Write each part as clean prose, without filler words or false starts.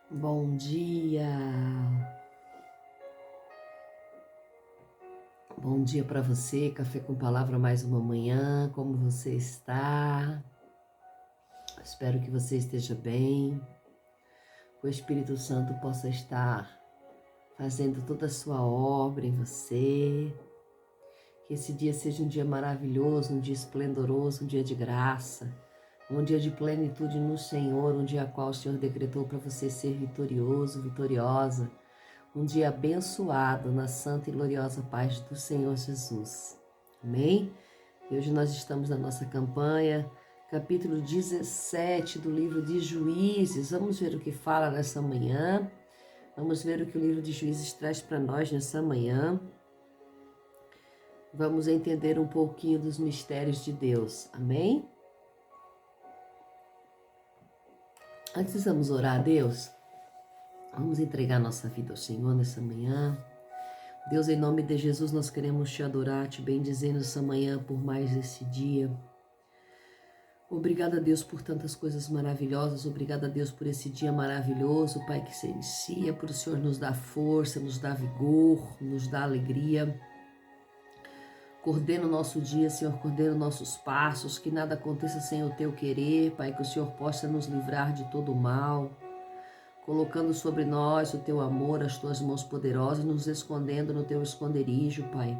Bom dia. Bom dia para você, Café com Palavra mais uma manhã. Como você está? Espero que você esteja bem. Que o Espírito Santo possa estar fazendo toda a sua obra em você. Que esse dia seja um dia maravilhoso, um dia esplendoroso, um dia de graça, um dia de plenitude no Senhor, um dia a qual o Senhor decretou para você ser vitorioso, vitoriosa. Um dia abençoado na santa e gloriosa paz do Senhor Jesus. Amém? E hoje nós estamos na nossa campanha, capítulo 17 do livro de Juízes. Vamos ver o que fala nessa manhã. Vamos ver o que o livro de Juízes traz para nós nessa manhã. Vamos entender um pouquinho dos mistérios de Deus. Amém? Antes vamos orar a Deus. Vamos entregar nossa vida ao Senhor nessa manhã. Deus, em nome de Jesus, nós queremos te adorar, te bendizer nessa manhã por mais esse dia. Obrigada, Deus, por tantas coisas maravilhosas. Obrigada, Deus, por esse dia maravilhoso, Pai, que se inicia, por o Senhor nos dar força, nos dar vigor, nos dar alegria. Coordena o nosso dia, Senhor, coordena nossos passos, que nada aconteça sem o teu querer, Pai, que o Senhor possa nos livrar de todo o mal, colocando sobre nós o teu amor, as tuas mãos poderosas, nos escondendo no teu esconderijo, Pai.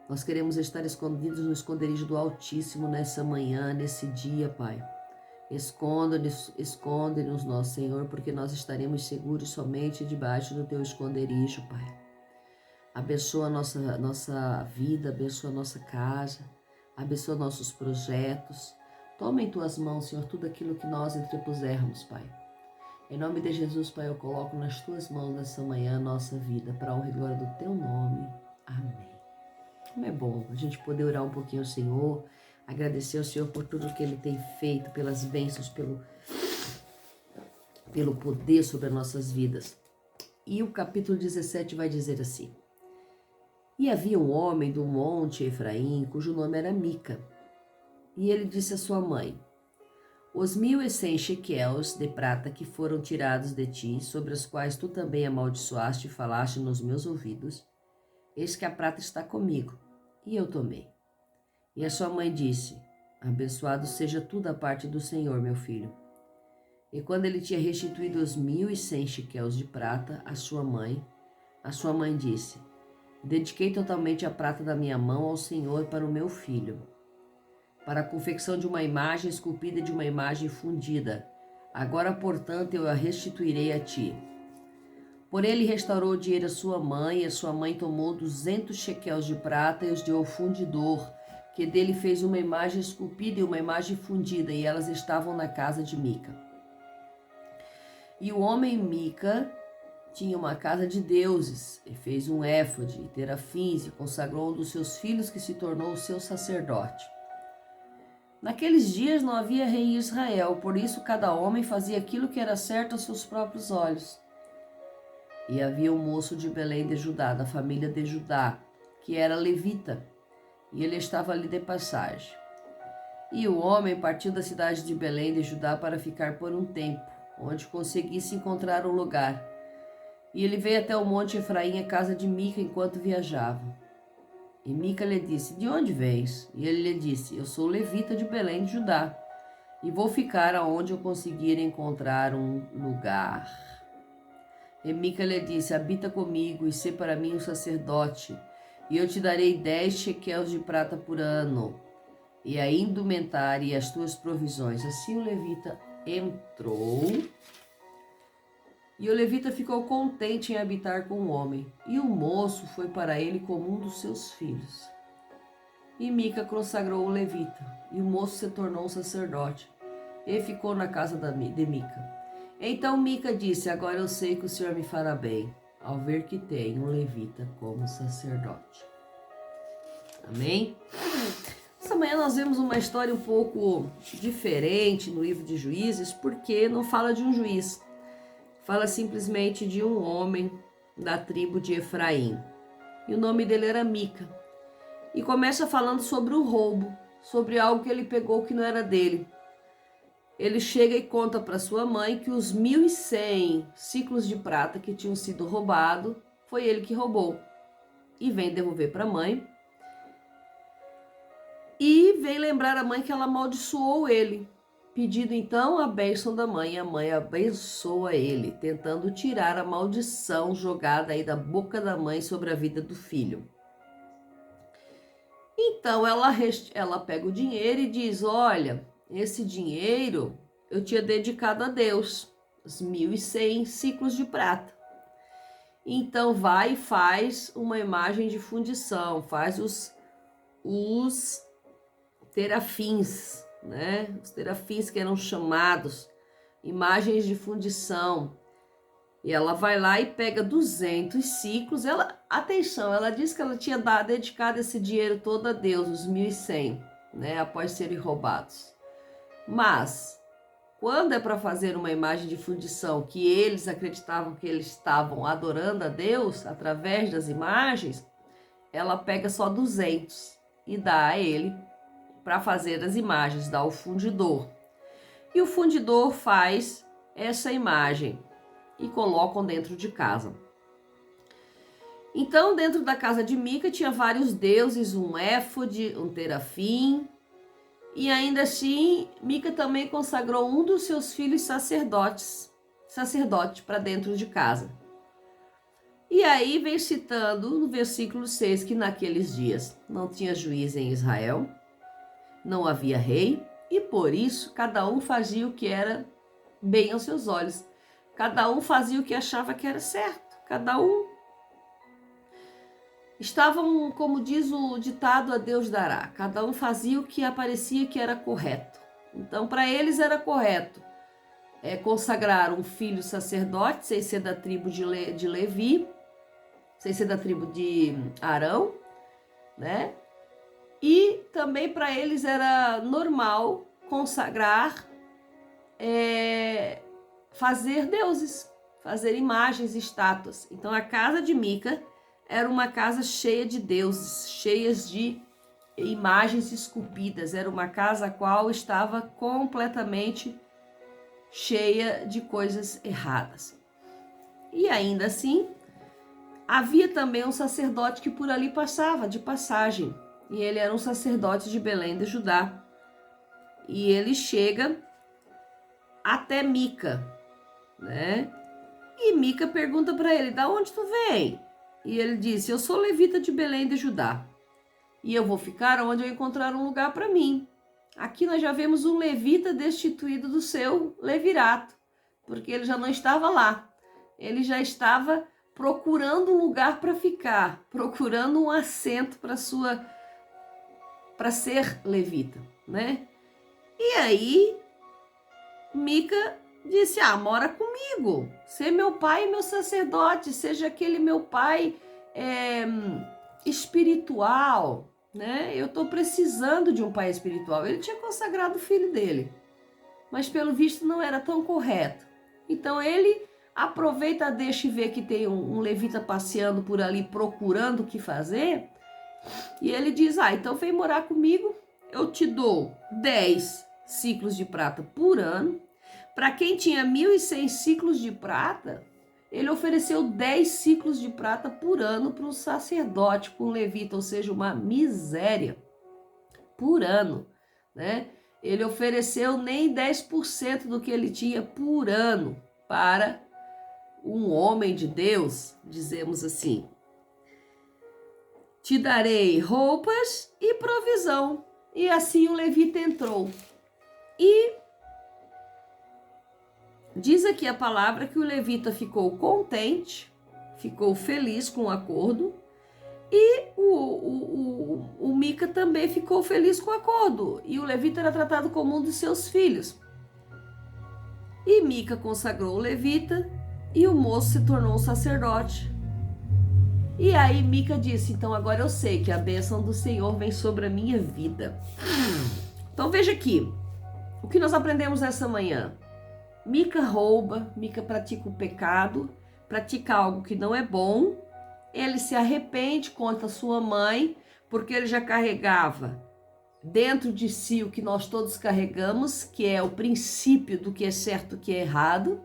Nós queremos estar escondidos no esconderijo do Altíssimo nessa manhã, nesse dia, Pai. Esconde-nos, nosso Senhor, porque nós estaremos seguros somente debaixo do teu esconderijo, Pai. Abençoa a nossa vida, abençoa a nossa casa, abençoa nossos projetos. Toma em tuas mãos, Senhor, tudo aquilo que nós entrepusermos, Pai. Em nome de Jesus, Pai, eu coloco nas tuas mãos nessa manhã a nossa vida, para a honra e glória do teu nome. Amém. Como é bom a gente poder orar um pouquinho ao Senhor, agradecer ao Senhor por tudo que Ele tem feito, pelas bênçãos, pelo poder sobre as nossas vidas. E o capítulo 17 vai dizer assim: E havia um homem do monte Efraim, cujo nome era Mica. E ele disse à sua mãe: Os 1.100 shequels de prata que foram tirados de ti, sobre os quais tu também amaldiçoaste e falaste nos meus ouvidos, eis que a prata está comigo. E eu tomei. E a sua mãe disse: Abençoado seja tu da parte do Senhor, meu filho. E quando ele tinha restituído os 1.100 shequels de prata à sua mãe disse: Dediquei totalmente a prata da minha mão ao Senhor para o meu filho, para a confecção de uma imagem esculpida e de uma imagem fundida. Agora, portanto, eu a restituirei a ti. Porém, ele restaurou o dinheiro à sua mãe, e a sua mãe tomou 200 shequels de prata e os deu ao fundidor, que dele fez uma imagem esculpida e uma imagem fundida, e elas estavam na casa de Mica. E o homem Mica tinha uma casa de deuses, e fez um éfode, e terafins, e consagrou um dos seus filhos, que se tornou o seu sacerdote. Naqueles dias não havia rei em Israel, por isso cada homem fazia aquilo que era certo aos seus próprios olhos. E havia um moço de Belém de Judá, da família de Judá, que era levita, e ele estava ali de passagem. E o homem partiu da cidade de Belém de Judá para ficar por um tempo, onde conseguisse encontrar um lugar. E ele veio até o monte Efraim, a casa de Mica, enquanto viajava. E Mica lhe disse: De onde vens? E ele lhe disse: Eu sou levita de Belém de Judá, e vou ficar aonde eu conseguir encontrar um lugar. E Mica lhe disse: Habita comigo e sê para mim um sacerdote, e eu te darei 10 shequels de prata por ano, e a indumentária e as tuas provisões. Assim o levita entrou, e o levita ficou contente em habitar com o homem, e o moço foi para ele como um dos seus filhos. E Mica consagrou o levita, e o moço se tornou um sacerdote, e ficou na casa de Mica. Então Mica disse: Agora eu sei que o Senhor me fará bem, ao ver que tem um levita como sacerdote. Amém? Essa manhã nós vemos uma história um pouco diferente no livro de Juízes, porque não fala de um juiz. Fala simplesmente de um homem da tribo de Efraim. E o nome dele era Mica. E começa falando sobre o roubo, sobre algo que ele pegou que não era dele. ele chega e conta para sua mãe que os 1.100 ciclos de prata que tinham sido roubados, foi ele que roubou. E vem devolver para a mãe. E vem lembrar a mãe que ela amaldiçoou ele. Pedindo então a bênção da mãe. A mãe abençoa ele, tentando tirar a maldição jogada aí da boca da mãe sobre a vida do filho. Então ela pega o dinheiro e diz: olha, esse dinheiro eu tinha dedicado a Deus, os 1.100 ciclos de prata. Então vai e faz uma imagem de fundição, faz os terafins, né? Os terafins que eram chamados imagens de fundição. E ela vai lá e pega 200 ciclos. Atenção, ela diz que ela tinha dedicado esse dinheiro todo a Deus, os 1.100, né? Após serem roubados. Mas quando é para fazer uma imagem de fundição que eles acreditavam que eles estavam adorando a Deus através das imagens, ela pega só 200 e dá a ele para fazer as imagens, dá ao fundidor. E o fundidor faz essa imagem e colocam dentro de casa. Então, dentro da casa de Mica tinha vários deuses, um éfode, um terafim. E ainda assim, Mica também consagrou um dos seus filhos sacerdote para dentro de casa. E aí vem citando no versículo 6 que naqueles dias não tinha juiz em Israel, não havia rei, e por isso cada um fazia o que era bem aos seus olhos. Cada um fazia o que achava que era certo. Cada um estavam, como diz o ditado, a Deus dará. Cada um fazia o que aparecia que era correto. Então, para eles era correto consagrar um filho sacerdote, sem ser da tribo de Levi, sem ser da tribo de Arão, né? E também para eles era normal consagrar, fazer deuses, fazer imagens, estátuas. Então a casa de Mica era uma casa cheia de deuses, cheias de imagens esculpidas. Era uma casa a qual estava completamente cheia de coisas erradas. E ainda assim, havia também um sacerdote que por ali passava, de passagem. E ele era um sacerdote de Belém de Judá. E ele chega até Mica, né? E Mica pergunta para ele: da onde tu vem? E ele disse: eu sou levita de Belém de Judá. E eu vou ficar onde eu encontrar um lugar para mim. Aqui nós já vemos um levita destituído do seu levirato, porque ele já não estava lá. Ele já estava procurando um lugar para ficar, procurando um assento para ser levita, né? E aí Mica disse: mora comigo, ser meu pai e meu sacerdote, seja aquele meu pai espiritual, né? Eu estou precisando de um pai espiritual. Ele tinha consagrado o filho dele, mas pelo visto não era tão correto. Então ele aproveita, deixa e vê que tem um levita passeando por ali procurando o que fazer, e ele diz: então vem morar comigo, eu te dou 10 ciclos de prata por ano. Para quem tinha 1.100 ciclos de prata, ele ofereceu 10 ciclos de prata por ano para um sacerdote, para um levita, ou seja, uma miséria por ano, né? Ele ofereceu nem 10% do que ele tinha por ano para um homem de Deus, dizemos assim. Te darei roupas e provisão. E assim o levita entrou. E diz aqui a palavra que o levita ficou contente, ficou feliz com o acordo, e o Mica também ficou feliz com o acordo, e o levita era tratado como um dos seus filhos. E Mica consagrou o levita, e o moço se tornou um sacerdote. E aí Mica disse: então agora eu sei que a bênção do Senhor vem sobre a minha vida. Então veja aqui, o que nós aprendemos essa manhã. Mica rouba, Mica pratica o pecado, pratica algo que não é bom, ele se arrepende contra sua mãe, porque ele já carregava dentro de si o que nós todos carregamos, que é o princípio do que é certo e o que é errado.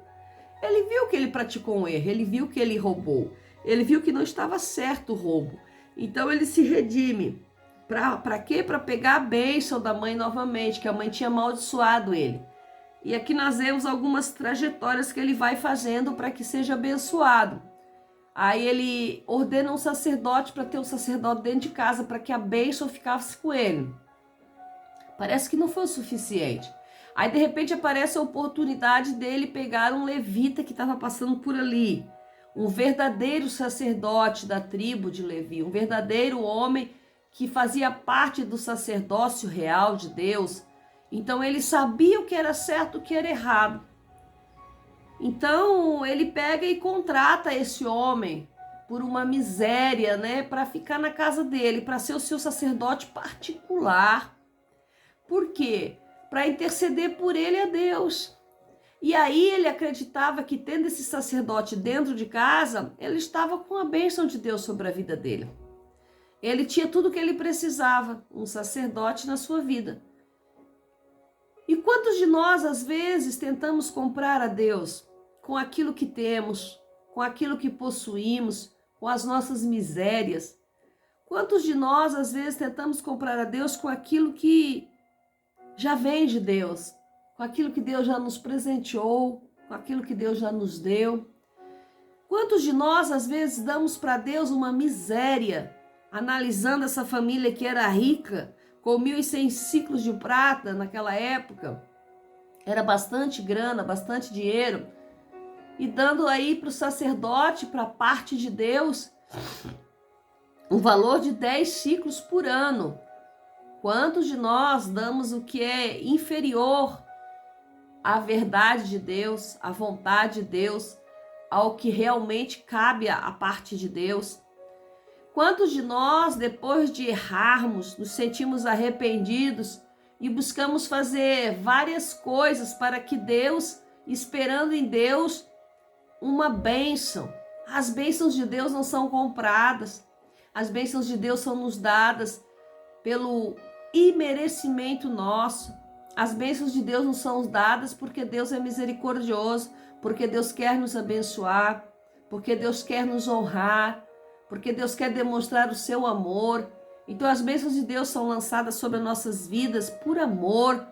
Ele viu que ele praticou um erro, ele viu que ele roubou, ele viu que não estava certo o roubo. Então ele se redime. Para quê? Para pegar a bênção da mãe novamente, que a mãe tinha amaldiçoado ele. E aqui nós vemos algumas trajetórias que ele vai fazendo para que seja abençoado. Aí ele ordena um sacerdote para ter um sacerdote dentro de casa, para que a bênção ficasse com ele. Parece que não foi o suficiente. Aí de repente aparece a oportunidade dele pegar um levita que estava passando por ali. Um verdadeiro sacerdote da tribo de Levi, um verdadeiro homem que fazia parte do sacerdócio real de Deus. Então ele sabia o que era certo e o que era errado. Então ele pega e contrata esse homem por uma miséria, né, para ficar na casa dele, para ser o seu sacerdote particular. Por quê? Para interceder por ele a Deus. E aí ele acreditava que, tendo esse sacerdote dentro de casa, ele estava com a bênção de Deus sobre a vida dele. Ele tinha tudo o que ele precisava, um sacerdote na sua vida. E quantos de nós, às vezes, tentamos comprar a Deus com aquilo que temos, com aquilo que possuímos, com as nossas misérias? Quantos de nós, às vezes, tentamos comprar a Deus com aquilo que já vem de Deus, com aquilo que Deus já nos presenteou, com aquilo que Deus já nos deu? Quantos de nós, às vezes, damos para Deus uma miséria, analisando essa família que era rica, com 1.100 ciclos de prata naquela época? Era bastante grana, bastante dinheiro. E dando aí para o sacerdote, para a parte de Deus, um valor de 10 ciclos por ano. Quantos de nós damos o que é inferior à verdade de Deus, à vontade de Deus, ao que realmente cabe à parte de Deus? Quantos de nós, depois de errarmos, nos sentimos arrependidos e buscamos fazer várias coisas para que Deus, esperando em Deus, uma bênção? As bênçãos de Deus não são compradas. As bênçãos de Deus são nos dadas pelo imerecimento nosso. As bênçãos de Deus não são dadas porque Deus é misericordioso, porque Deus quer nos abençoar, porque Deus quer nos honrar, porque Deus quer demonstrar o seu amor. Então as bênçãos de Deus são lançadas sobre as nossas vidas por amor,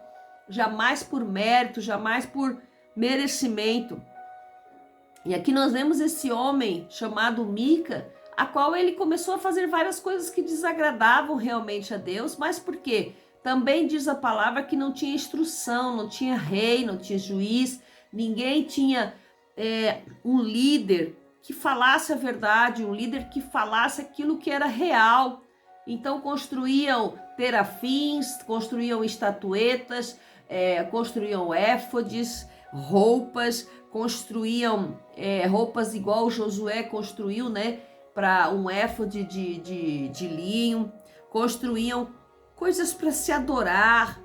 jamais por mérito, jamais por merecimento. E aqui nós vemos esse homem chamado Mica, a qual ele começou a fazer várias coisas que desagradavam realmente a Deus. Mas por quê? Também diz a palavra que não tinha instrução, não tinha rei, não tinha juiz, ninguém tinha um líder que falasse a verdade, um líder que falasse aquilo que era real. Então construíam terafins, construíam estatuetas, construíam éfodes, roupas, construíam roupas igual Josué construiu, né? Para um éfode de linho, construíam coisas para se adorar,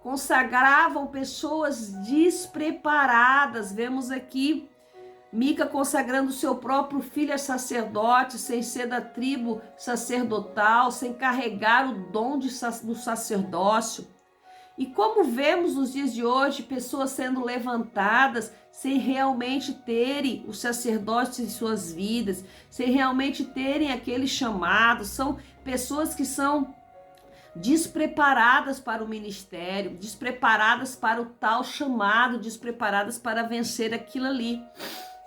consagravam pessoas despreparadas. Vemos aqui Mica consagrando seu próprio filho a sacerdote, sem ser da tribo sacerdotal, sem carregar o dom do sacerdócio. E como vemos nos dias de hoje, pessoas sendo levantadas sem realmente terem o sacerdócio em suas vidas, sem realmente terem aquele chamado. São pessoas que são despreparadas para o ministério, despreparadas para o tal chamado, despreparadas para vencer aquilo ali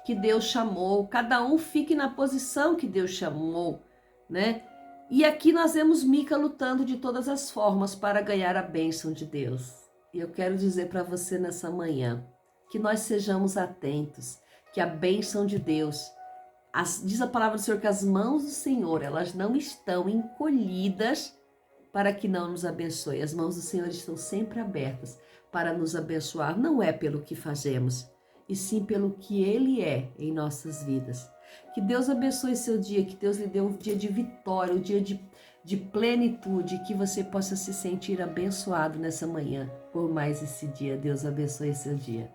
que Deus chamou. Cada um fique na posição que Deus chamou, né? E aqui nós vemos Mica lutando de todas as formas para ganhar a bênção de Deus. E eu quero dizer para você nessa manhã que nós sejamos atentos, que a bênção de Deus, diz a palavra do Senhor que as mãos do Senhor, elas não estão encolhidas para que não nos abençoe. As mãos do Senhor estão sempre abertas para nos abençoar. Não é pelo que fazemos, e sim pelo que Ele é em nossas vidas. Que Deus abençoe seu dia, que Deus lhe dê um dia de vitória, um dia de plenitude, que você possa se sentir abençoado nessa manhã por mais esse dia. Deus abençoe seu dia.